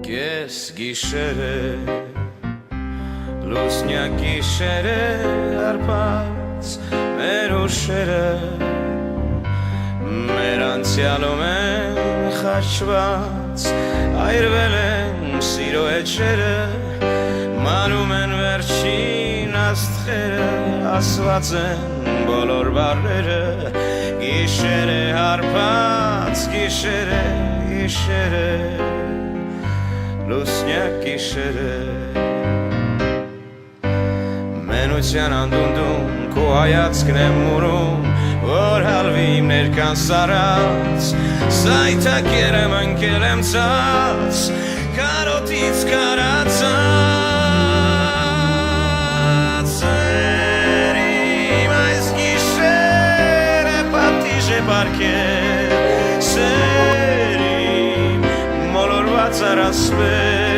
Կես գիշերը լուսնյակ գիշերը արփած մեր ուշերը մեր անցյալում են խաչված այրվել են սիրո էջերը մանում են վերջին աստղերը ասված են բոլոր բառերը գիշերը հարբած գիշերը լուսնյակ գիշերը մենության անդունդում քո հայացքն եմ մուրում որ հալվի իմ ներկան սարած սայթակեր եմ ընկել եմ ցած կարոտից կարածած իմ այս գիշերը պատիժ է պարգել սեր իմ մոլորված արասպեր